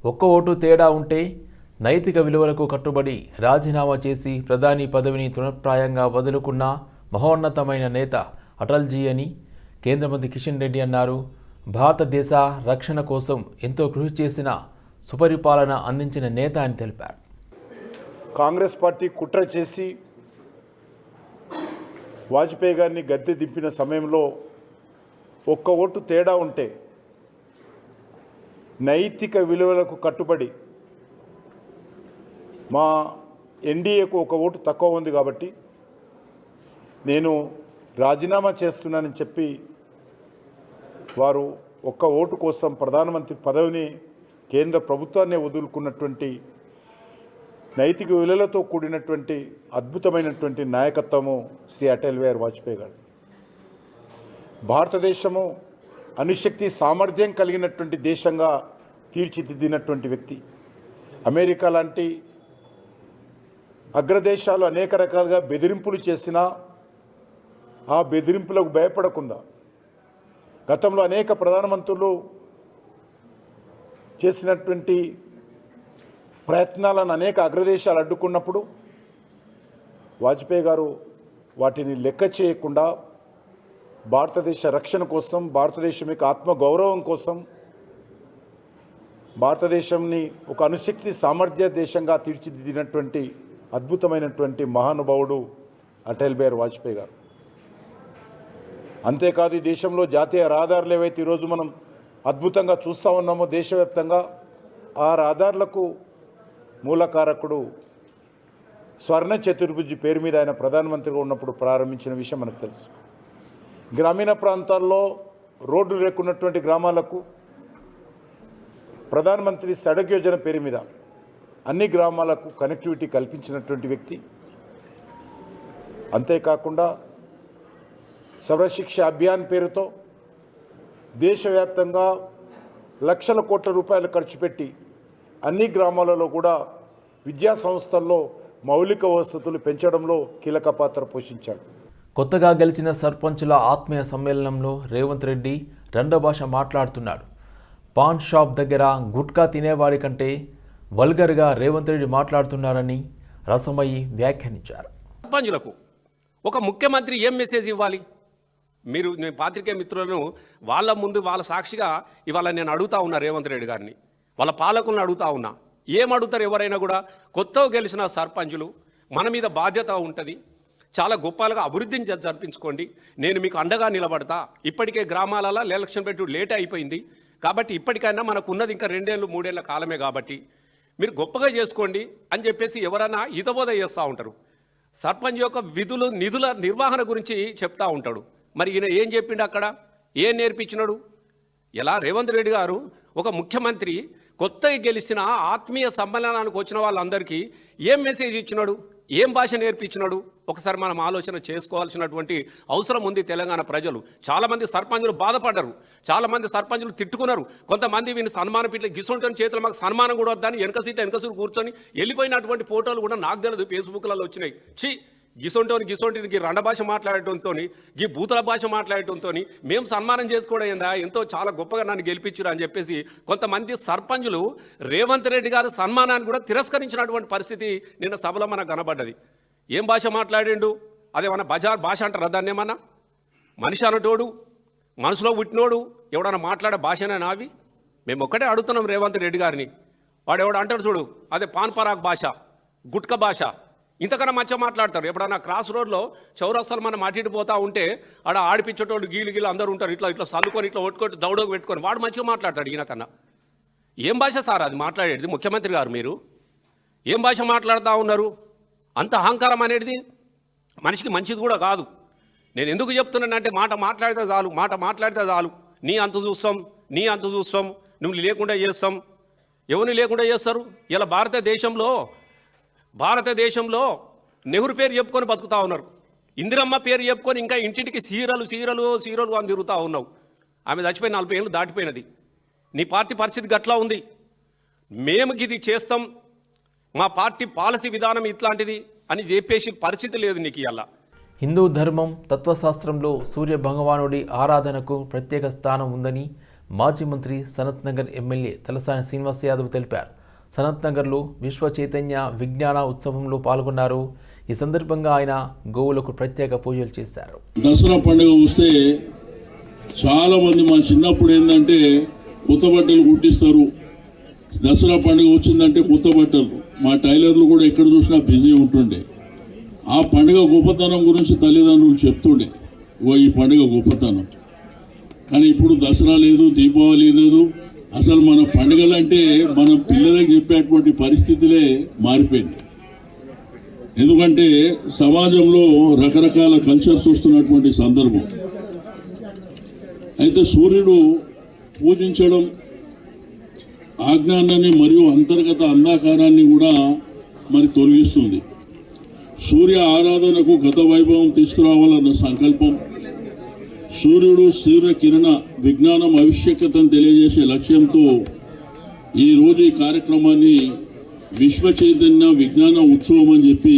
ఒక్క ఓటు తేడా ఉంటే నైతిక విలువలకు కట్టుబడి రాజీనామా చేసి ప్రధాని పదవిని తృణప్రాయంగా వదులుకున్న మహోన్నతమైన నేత అటల్జీ అని కేంద్ర మంత్రి కిషన్ రెడ్డి అన్నారు. భారతదేశ రక్షణ కోసం ఎంతో కృషి చేసిన సుపరిపాలన అందించిన నేత అని తెలిపారు. కాంగ్రెస్ పార్టీ కుట్ర చేసి వాజ్పేయి గారిని గద్దె దింపిన సమయంలో ఒక్క ఓటు తేడా ఉంటే నైతిక విలువలకు కట్టుబడి మా ఎన్డీఏకు ఒక ఓటు తక్కువ ఉంది కాబట్టి నేను రాజీనామా చేస్తున్నానని చెప్పి వారు ఒక్క ఓటు కోసం ప్రధానమంత్రి పదవిని కేంద్ర ప్రభుత్వాన్ని వదులుకున్నటువంటి నైతిక విలువలతో కూడినటువంటి అద్భుతమైనటువంటి నాయకత్వము శ్రీ అటల్ బిహారీ వాజ్పేయి గారు. భారతదేశము అణుశక్తి సామర్థ్యం కలిగినటువంటి దేశంగా తీర్చిదిద్దినటువంటి వ్యక్తి. అమెరికా లాంటి అగ్రదేశాలు అనేక రకాలుగా బెదిరింపులు చేసినా ఆ బెదిరింపులకు భయపడకుండా గతంలో అనేక ప్రధానమంత్రులు చేసినటువంటి ప్రయత్నాలను అనేక అగ్రదేశాలు అడ్డుకున్నప్పుడు వాజ్పేయి గారు వాటిని లెక్క చేయకుండా భారతదేశ రక్షణ కోసం, భారతదేశం యొక్క ఆత్మగౌరవం కోసం, భారతదేశంని ఒక అణుశక్తి సామర్థ్య దేశంగా తీర్చిదిద్దినటువంటి అద్భుతమైనటువంటి మహానుభావుడు అటల్ బిహారీ వాజ్పేయి గారు. అంతేకాదు ఈ దేశంలో జాతీయ రహదారులు ఏవైతే ఈరోజు మనం అద్భుతంగా చూస్తూ ఉన్నామో దేశవ్యాప్తంగా, ఆ రహదారులకు మూలకారకుడు స్వర్ణ చతుర్భుజి పేరు మీద ఆయన ప్రధానమంత్రిగా ఉన్నప్పుడు ప్రారంభించిన విషయం మనకు తెలుసు. గ్రామీణ ప్రాంతాల్లో రోడ్లు లేకున్నటువంటి గ్రామాలకు ప్రధానమంత్రి సడక్ యోజన పేరు మీద అన్ని గ్రామాలకు కనెక్టివిటీ కల్పించినటువంటి వ్యక్తి. అంతేకాకుండా సర్వశిక్ష అభియాన్ పేరుతో దేశవ్యాప్తంగా లక్షల కోట్ల రూపాయలు ఖర్చు పెట్టి అన్ని గ్రామాలలో కూడా విద్యా సంస్థల్లో మౌలిక వసతులు పెంచడంలో కీలక పాత్ర పోషించాడు. కొత్తగా గెలిచిన సర్పంచుల ఆత్మీయ సమ్మేళనంలో రేవంత్ రెడ్డి రెండో భాష మాట్లాడుతున్నాడు. పాన్ షాప్ దగ్గర గుట్కా తినేవాడి కంటే వల్గర్గా రేవంత్ రెడ్డి మాట్లాడుతున్నారని రసమయ్యి వ్యాఖ్యానించారు. సర్పంచులకు ఒక ముఖ్యమంత్రి ఏం మెసేజ్ ఇవ్వాలి? మీరు నేను పాత్రికేయ మిత్రులను వాళ్ళ ముందు వాళ్ళ సాక్షిగా ఇవాళ నేను అడుగుతా ఉన్నా రేవంత్ రెడ్డి గారిని, వాళ్ళ పాలకులను అడుగుతా ఉన్నా. ఏం అడుగుతారు ఎవరైనా కూడా? కొత్తగా గెలిచిన సర్పంచులు మన మీద బాధ్యత ఉంటుంది, చాలా గొప్పలుగా అభివృద్ధిని జరిపించుకోండి, నేను మీకు అండగా నిలబడతా. ఇప్పటికే గ్రామాలలో ఎలక్షన్ పెట్టి లేట్ అయిపోయింది కాబట్టి ఇప్పటికైనా మనకు ఉన్నది ఇంకా 2 ఏళ్ళు 3 ఏళ్ళ కాలమే కాబట్టి మీరు గొప్పగా చేసుకోండి అని చెప్పేసి ఎవరైనా హితబోధ చేస్తూ ఉంటారు. సర్పంచ్ యొక్క విధులు నిధుల నిర్వహణ గురించి చెప్తా ఉంటాడు. మరి ఈయన ఏం చెప్పిండు అక్కడ? ఏం నేర్పించినాడు? ఎలా రేవంత్ రెడ్డి గారు ఒక ముఖ్యమంత్రి కొత్తగా గెలిచిన ఆత్మీయ సమ్మేళనానికి వచ్చిన వాళ్ళందరికీ ఏం మెసేజ్ ఇచ్చినాడు? ఏం భాష నేర్పించినాడు? ఒకసారి మనం ఆలోచన చేసుకోవాల్సినటువంటి అవసరం ఉంది. తెలంగాణ ప్రజలు చాలామంది సర్పంచులు బాధపడ్డారు, చాలామంది సర్పంచులు తిట్టుకున్నారు. కొంతమంది వీని సన్మానం పీట్ల గిసొంటని చేతులు మాకు సన్మానం కూడా వద్దని వెనకసూరు కూర్చొని వెళ్ళిపోయినటువంటి ఫోటోలు కూడా నాకు తెలియదు ఫేస్బుక్లలో వచ్చినాయి. గిసొంటికి రండ భాష మాట్లాడటంతో, ఈ భూతల భాష మాట్లాడటంతో మేము సన్మానం చేసుకోవడం ఏందా, ఎంతో చాలా గొప్పగా నన్ను గెలిపించారు అని చెప్పేసి కొంతమంది సర్పంచులు రేవంత్ రెడ్డి గారు సన్మానాన్ని కూడా తిరస్కరించినటువంటి పరిస్థితి నిన్న సభలో మనకు కనబడ్డది. ఏం భాష మాట్లాడిండు? అదేమన్నా బజార్ భాష అంటారు దాన్ని? ఏమన్నా మనిషి అనటోడు, మనసులో పుట్టినోడు ఎవడన్నా మాట్లాడే భాషనే నావి? మేము ఒక్కటే అడుగుతున్నాం రేవంత్ రెడ్డి గారిని. వాడు ఎవడు అంటాడు చూడు, అదే పాన్ పరాగ్ భాష, గుట్క భాష, ఇంతకన్నా మంచిగా మాట్లాడతారు. ఎప్పుడన్నా క్రాస్ రోడ్లో చౌరస్తాలు మనం అటు పోతూ ఉంటే ఆడ ఆడిపించేటోళ్ళు గీలు అందరూ ఉంటారు, ఇట్లా సల్లుకొని ఇట్లా ఒట్టుకొని దౌడకు పెట్టుకొని వాడు మంచిగా మాట్లాడతాడు. ఈయనకన్నా ఏం భాష సార్ అది మాట్లాడేది? ముఖ్యమంత్రి గారు మీరు ఏం భాష మాట్లాడుతూ ఉన్నారు? అంత అహంకారం అనేది మనిషికి మంచిది కూడా కాదు. నేను ఎందుకు చెప్తున్నానంటే మాట మాట్లాడితే చాలు నీ అంత చూస్తాం, నువ్వు లేకుండా చేస్తాం. ఎవరిని లేకుండా చేస్తారు? ఇలా భారతదేశంలో నెహ్రూ పేరు చెప్పుకొని బతుకుతా ఉన్నారు, ఇందిరమ్మ పేరు చెప్పుకొని ఇంకా ఇంటింటికి సీరలు అని తిరుగుతూ ఉన్నావు. ఆమె చచ్చిపోయి 40 ఏళ్ళు దాటిపోయినది. నీ పార్టీ పరిస్థితి గట్లా ఉంది. మేము ఇది చేస్తాం, మా పార్టీ పాలసీ విధానం ఇట్లాంటిది అని చెప్పేసి పరిస్థితి లేదు నీకు. ఇవాళ హిందూ ధర్మం తత్వశాస్త్రంలో సూర్య భగవానుడి ఆరాధనకు ప్రత్యేక స్థానం ఉందని మాజీ మంత్రి సనత్ నగర్ ఎమ్మెల్యే తలసాని శ్రీనివాస్ యాదవ్ తెలిపారు. సనత్ నగర్లో విశ్వ చైతన్య విజ్ఞాన ఉత్సవంలో పాల్గొన్నారు. ఈ సందర్భంగా ఆయన గోవులకు ప్రత్యేక పూజలు చేశారు. దసరా పండుగ వస్తే చాలా మంది మా చిన్నప్పుడు ఏంటంటే కొత్త బట్టలు కుట్టిస్తారు. దసరా పండుగ వచ్చిందంటే కొత్త బట్టలు. మా టైలర్లు కూడా ఎక్కడ చూసినా బిజీ ఉంటుండే. ఆ పండుగ గొప్పతనం గురించి తల్లిదండ్రులు చెప్తుండే, ఈ పండుగ గొప్పతనం. కానీ ఇప్పుడు దసరా లేదు, దీపావళి లేదు. అసలు మన పండుగలంటే మనం పిల్లలకు చెప్పేటువంటి పరిస్థితులే మారిపోయింది. ఎందుకంటే సమాజంలో రకరకాల కల్చర్స్ వస్తున్నటువంటి సందర్భం. అయితే సూర్యుడు పూజించడం ఆజ్ఞానాన్ని మరియు అంతర్గత అంధాకారాన్ని కూడా మరి తొలగిస్తుంది. సూర్య ఆరాధనకు గత వైభవం తీసుకురావాలన్న సంకల్పం, సూర్యుడు సూర్య కిరణ విజ్ఞానం ఆవశ్యకతను తెలియజేసే లక్ష్యంతో ఈరోజు ఈ కార్యక్రమాన్ని విశ్వ చైతన్య విజ్ఞాన ఉత్సవం అని చెప్పి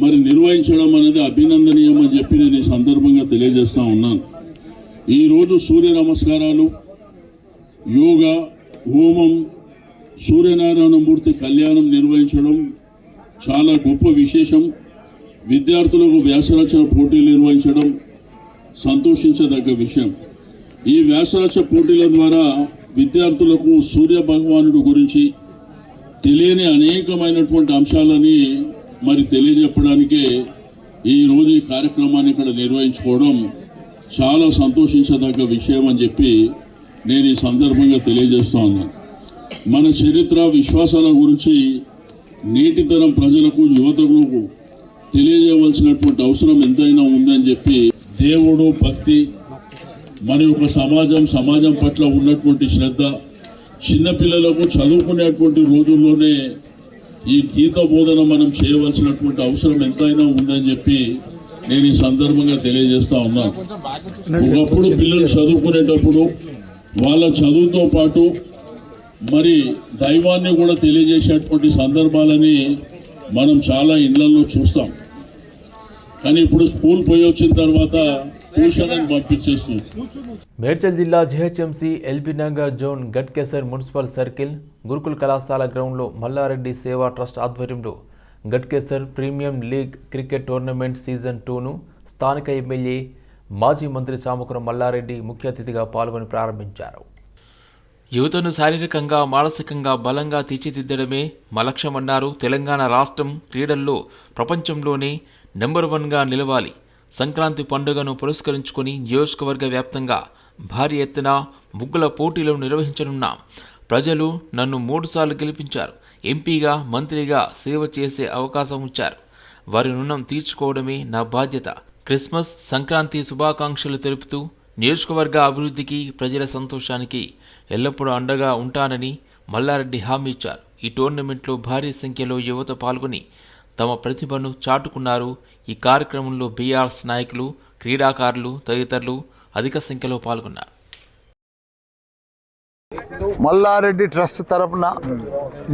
మరి నిర్వహించడం అనేది అభినందనీయం అని చెప్పి నేను ఈ సందర్భంగా తెలియజేస్తా ఉన్నాను. ఈరోజు సూర్య నమస్కారాలు, యోగా, హోమం, సూర్యనారాయణ మూర్తి కళ్యాణం నిర్వహించడం చాలా గొప్ప విశేషం. విద్యార్థులకు వ్యాసరచన పోటీలు నిర్వహించడం సంతోషించదగ్గ విషయం. ఈ వ్యాసరచన పోటీల ద్వారా విద్యార్థులకు సూర్య భగవానుడు గురించి తెలియని అనేకమైనటువంటి అంశాలని మరి తెలియజెప్పడానికే ఈరోజు ఈ కార్యక్రమాన్ని ఇక్కడ నిర్వహించుకోవడం చాలా సంతోషించదగ్గ విషయం అని చెప్పి నేను ఈ సందర్భంగా తెలియజేస్తా ఉన్నాను. మన చరిత్ర, విశ్వాసాల గురించి నేటి తరం ప్రజలకు, యువతకు తెలియజేయవలసినటువంటి అవసరం ఎంతైనా ఉందని చెప్పి దేవుడు, భక్తి, మన యొక్క సమాజం పట్ల ఉన్నటువంటి శ్రద్ధ, చిన్నపిల్లలకు చదువుకునేటువంటి రోజుల్లోనే ఈ గీత బోధన మనం చేయవలసినటువంటి అవసరం ఎంతైనా ఉందని చెప్పి నేను ఈ సందర్భంగా తెలియజేస్తా ఉన్నాను. ఒకప్పుడు పిల్లలు చదువుకునేటప్పుడు వాళ్ళ చదువుతో పాటు మరి దైవాన్ని కూడా తెలియజేసేటువంటి సందర్భాలని మనం చాలా ఇళ్లలో చూస్తాం. కానీ ఇప్పుడు స్కూల్ పోయి వచ్చిన తర్వాత ట్యూషన్ అని పంపించేస్తుంది. మేడ్చల్ జిల్లా GHMC LB Nagar zone Ghatkesar municipal circle Gurukul కళాశాల గ్రౌండ్లో మల్లారెడ్డి సేవా ట్రస్ట్ ఆధ్వర్యంలో Ghatkesar premier league cricket tournament season 2ను స్థానిక ఎమ్మెల్యే మాజీ మంత్రి చామకురం మల్లారెడ్డి ముఖ్య అతిథిగా పాల్గొని ప్రారంభించారు. యువతను శారీరకంగా, మానసికంగా బలంగా తీర్చిదిద్దడమే మా లక్ష్యమన్నారు. తెలంగాణ రాష్ట్రం క్రీడల్లో ప్రపంచంలోనే నెంబర్ 1గా నిలవాలి. సంక్రాంతి పండుగను పురస్కరించుకుని నియోజకవర్గ వ్యాప్తంగా భారీ ఎత్తున ముగ్గుల పోటీలు నిర్వహించనున్నాం. ప్రజలు నన్ను 3 సార్లు గెలిపించారు. ఎంపీగా, మంత్రిగా సేవ చేసే అవకాశం ఉంచారు. వారి రుణం తీర్చుకోవడమే నా బాధ్యత. క్రిస్మస్, సంక్రాంతి శుభాకాంక్షలు తెలుపుతూ నియోజకవర్గ అభివృద్ధికి, ప్రజల సంతోషానికి ఎల్లప్పుడూ అండగా ఉంటానని మల్లారెడ్డి హామీ ఇచ్చారు. ఈ టోర్నమెంట్లో భారీ సంఖ్యలో యువత పాల్గొని తమ ప్రతిభను చాటుకున్నారు. ఈ కార్యక్రమంలో బీఆర్ఎస్ నాయకులు, క్రీడాకారులు తదితరులు అధిక సంఖ్యలో పాల్గొన్నారు. మల్లారెడ్డి ట్రస్ట్ తరఫున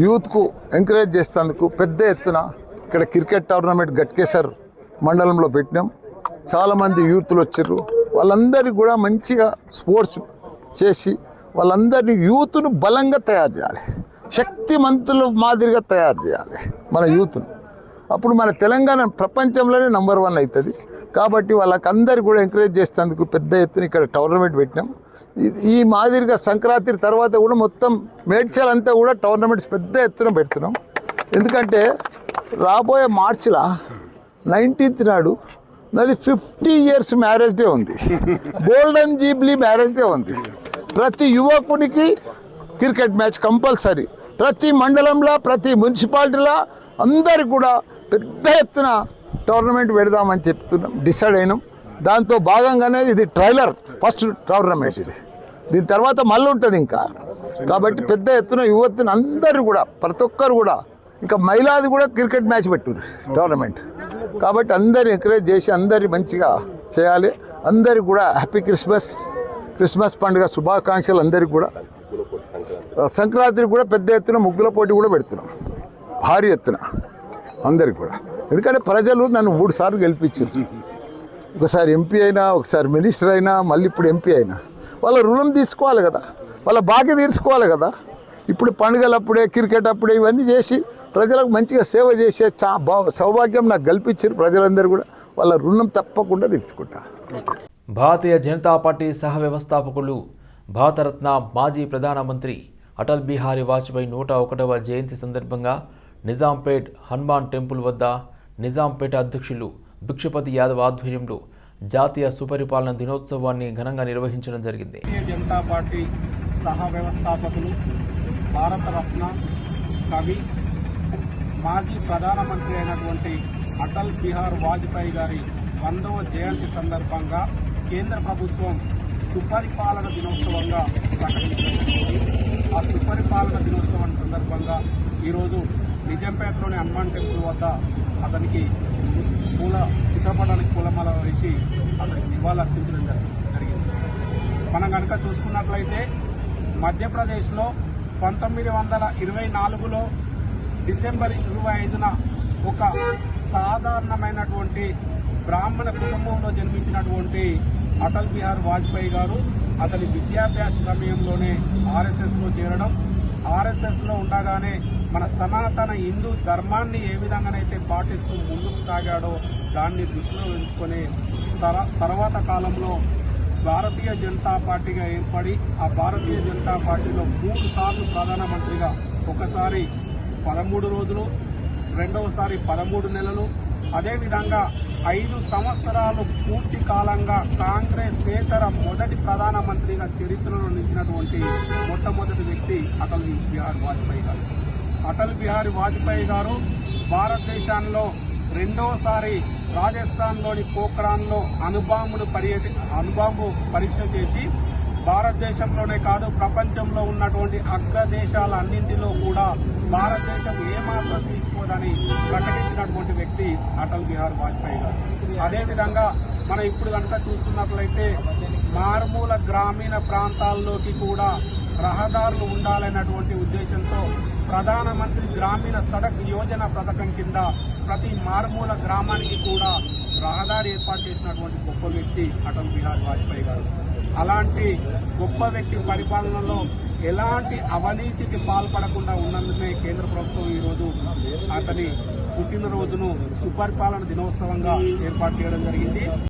యూత్కు ఎంకరేజ్ చేసేందుకు పెద్ద ఎత్తున ఇక్కడ క్రికెట్ టోర్నమెంట్ గట్కేసర్ మండలంలో పెట్టినాం. చాలామంది యూత్లు వచ్చారు. వాళ్ళందరికీ కూడా మంచిగా స్పోర్ట్స్ చేసి వాళ్ళందరినీ యూత్ను బలంగా తయారు చేయాలి, శక్తిమంతుల మాదిరిగా తయారు చేయాలి మన యూత్ను. అప్పుడు మన తెలంగాణ ప్రపంచంలోనే నెంబర్ 1 అవుతుంది. కాబట్టి వాళ్ళకందరికీ కూడా ఎంకరేజ్ చేసేందుకు పెద్ద ఎత్తున ఇక్కడ టోర్నమెంట్ పెట్టినాం. ఈ మాదిరిగా సంక్రాంతి తర్వాత కూడా మొత్తం మేడ్చల్ అంతా కూడా టోర్నమెంట్స్ పెద్ద ఎత్తున పెడుతున్నాం. ఎందుకంటే రాబోయే మార్చిలో 19th నాడు నాది 50 years మ్యారేజ్ డే ఉంది, గోల్డెన్ జూబ్లీ మ్యారేజ్ డే ఉంది. ప్రతి యువకునికి క్రికెట్ మ్యాచ్ కంపల్సరీ. ప్రతి మండలంలో, ప్రతి మున్సిపాలిటీలో అందరికి కూడా పెద్ద ఎత్తున టోర్నమెంట్ పెడదామని చెప్తున్నాం, డిసైడ్ అయినాం. దాంతో భాగంగానే ఇది ట్రైలర్ ఫస్ట్ టోర్నమెంట్. ఇది దీని తర్వాత మళ్ళీ ఉంటుంది ఇంకా. కాబట్టి పెద్ద ఎత్తున యువతను అందరూ కూడా, ప్రతి ఒక్కరు కూడా, ఇంకా మహిళది కూడా క్రికెట్ మ్యాచ్ పెట్టున్నారు టోర్నమెంట్. కాబట్టి అందరు ఎంకరేజ్ చేసి అందరి మంచిగా చేయాలి. అందరికి కూడా హ్యాపీ క్రిస్మస్ పండుగ శుభాకాంక్షలు అందరికి కూడా. సంక్రాంతికి కూడా పెద్ద ఎత్తున ముగ్గుల పోటీ కూడా పెడుతున్నాం, భారీ ఎత్తున అందరికి కూడా. ఎందుకంటే ప్రజలు నన్ను 3 సార్లు గెలిపించారు. ఒకసారి ఎంపీ అయినా, ఒకసారి మినిస్టర్ అయినా, మళ్ళీ ఇప్పుడు ఎంపీ అయినా. వాళ్ళ రుణం తీసుకోవాలి కదా, వాళ్ళ బాకీ తీర్చుకోవాలి కదా. ఇప్పుడు పండుగలప్పుడే క్రికెట్ అప్పుడే ఇవన్నీ చేసి ప్రజలకు మంచిగా సేవ చేసే సౌభాగ్యం నాకు కల్పించారు ప్రజలందరూ కూడా. వాళ్ళ రుణం తప్పకుండా తీర్చుకుంటా. భారతీయ జనతా పార్టీ సహ వ్యవస్థాపకులు భారతరత్న మాజీ ప్రధానమంత్రి అటల్ బిహారీ వాజ్పేయి 101వ జయంతి సందర్భంగా నిజాంపేట్ హనుమాన్ టెంపుల్ వద్ద నిజాంపేట అధ్యక్షులు భిక్షపతి యాదవ్ ఆధ్వర్యంలో జాతీయ సుపరిపాలన దినోత్సవాన్ని ఘనంగా నిర్వహించడం జరిగింది. భారతీయ జనతా పార్టీ సహ వ్యవస్థాపకులు భారతరత్న కవి మాజీ ప్రధానమంత్రి అయినటువంటి అటల్ బిహారీ వాజ్పేయి గారి 100వ జయంతి సందర్భంగా కేంద్ర ప్రభుత్వం సుపరిపాలన దినోత్సవంగా ప్రకటించింది. ఆ సుపరిపాలన దినోత్సవం సందర్భంగా ఈరోజు నిజాంపేటలోని హనుమాన్ టెంపుల్ వద్ద అతనికి చిత్రపటానికి పూలమాల వేసి అతనికి నివాళులర్పించడం జరిగింది. మనం కనుక చూసుకున్నట్లయితే మధ్యప్రదేశ్లో 1924లో డిసెంబర్ 25న ఒక సాధారణమైనటువంటి బ్రాహ్మణ కుటుంబంలో జన్మించినటువంటి అటల్ బిహారీ వాజ్పేయి గారు అతని విద్యాభ్యాస సమయంలోనే ఆర్ఎస్ఎస్లో చేరడం, ఆర్ఎస్ఎస్లో ఉండగానే మన సనాతన హిందూ ధర్మాన్ని ఏ విధంగానైతే పాటిస్తూ ముందుకు సాగాడో దాన్ని దృష్టిలో ఉంచుకొని తర్వాత కాలంలో భారతీయ జనతా పార్టీగా ఏర్పడి ఆ భారతీయ జనతా పార్టీలో 3 సార్లు ప్రధానమంత్రిగా, ఒకసారి 13 రోజులు, రెండవసారి 13 నెలలు, అదేవిధంగా 5 సంవత్సరాలు పూర్తి కాలంగా కాంగ్రెసేతర మొదటి ప్రధానమంత్రిగా చరిత్రలో నిలిచినటువంటి మొట్టమొదటి వ్యక్తి అటల్ బిహారీ వాజ్పేయి గారు. అటల్ బిహారీ వాజ్పేయి గారు భారతదేశంలో రెండవసారి రాజస్థాన్లోని పోఖ్రాన్లో అణుబాంబు పరీక్ష చేసి భారతదేశంలోనే కాదు ప్రపంచంలో ఉన్నటువంటి అగ్రదేశాలన్నింటిలో కూడా భారతదేశం ఏమాత్రం తీసుకోదని ప్రకటించినటువంటి వ్యక్తి అటల్ బిహారీ వాజ్పేయి గారు. అదేవిధంగా మనం ఇప్పుడు కనుక చూస్తున్నట్లయితే మారుమూల గ్రామీణ ప్రాంతాల్లోకి కూడా రహదారులు ఉండాలనేటువంటి ఉద్దేశంతో ప్రధానమంత్రి గ్రామీణ సడక్ యోజన పథకం కింద ప్రతి మారుమూల గ్రామానికి కూడా రహదారి ఏర్పాటు చేసినటువంటి గొప్ప వ్యక్తి అటల్ బిహారీ వాజ్పేయి గారు. అలాంటి గొప్ప వ్యక్తి పరిపాలనలో ఎలాంటి అవినీతికి పాల్పడకుండా ఉన్నందుకే కేంద్ర ప్రభుత్వం ఈరోజు అతని పుట్టినరోజును సుపరిపాలన దినోత్సవంగా ఏర్పాటు చేయడం జరిగింది.